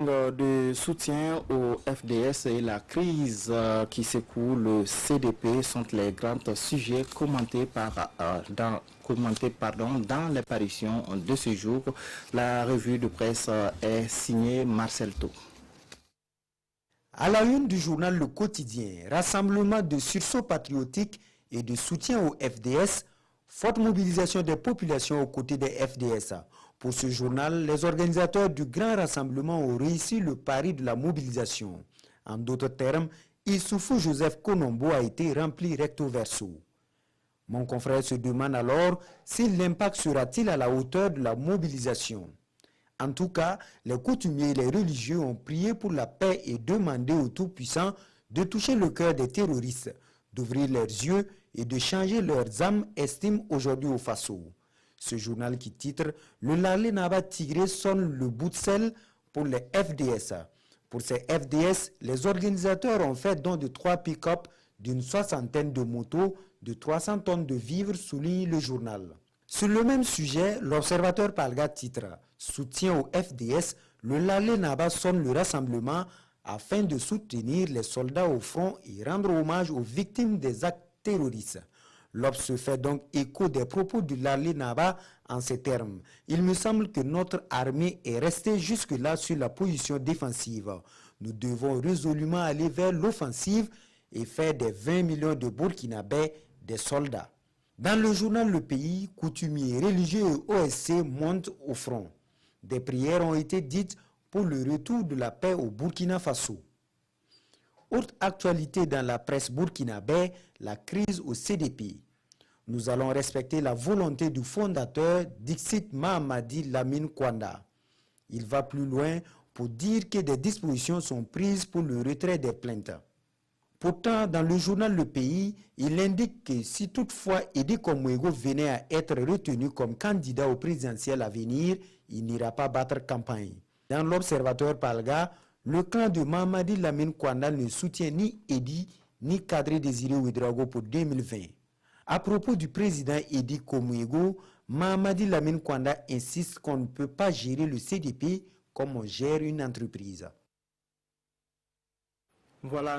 De soutien au FDS et la crise qui secoue le CDP sont les grands sujets commentés dans les parutions de ce jour. La revue de presse est signée Marcel Thau. À la une du journal Le Quotidien, rassemblement de sursaut patriotique et de soutien au FDS, forte mobilisation des populations aux côtés des FDS. Pour ce journal, les organisateurs du grand rassemblement ont réussi le pari de la mobilisation. En d'autres termes, Issoufou Joseph Konombo a été rempli recto verso. Mon confrère se demande alors si l'impact sera-t-il à la hauteur de la mobilisation. En tout cas, les coutumiers et les religieux ont prié pour la paix et demandé au Tout-Puissant de toucher le cœur des terroristes, d'ouvrir leurs yeux et de changer leurs âmes, estime aujourd'hui au Faso. Ce journal qui titre « Le Lalé Naba Tigré sonne le bout de sel pour les FDS ». Pour ces FDS, les organisateurs ont fait don de 3 pick-up, d'une 60aine de motos, de 300 tonnes de vivres, souligne le journal. Sur le même sujet, l'Observateur Palga titre « Soutien au FDS, le Lalé Naba sonne le rassemblement afin de soutenir les soldats au front et rendre hommage aux victimes des actes terroristes ». L'Obs se fait donc écho des propos du Lalé Naba en ces termes. Il me semble que notre armée est restée jusque-là sur la position défensive. Nous devons résolument aller vers l'offensive et faire des 20 millions de Burkinabés des soldats. Dans le journal Le Pays, coutumiers, religieux et OSC montent au front. Des prières ont été dites pour le retour de la paix au Burkina Faso. Autre actualité dans la presse burkinabé, la crise au CDP. Nous allons respecter la volonté du fondateur Dixit Mahamadi Lamine Kwanda. Il va plus loin pour dire que des dispositions sont prises pour le retrait des plaintes. Pourtant, dans le journal Le Pays, il indique que si toutefois Edi Komwego venait à être retenu comme candidat au présidentiel à venir, il n'ira pas battre campagne. Dans l'Observateur Palga, le clan de Mahamadi Lamine Kwanda ne soutient ni Edi ni Kadri Désiré Ouedraogo pour 2020. À propos du président Edi Komwego, Mahamadi Lamine Kwanda insiste qu'on ne peut pas gérer le CDP comme on gère une entreprise. Voilà.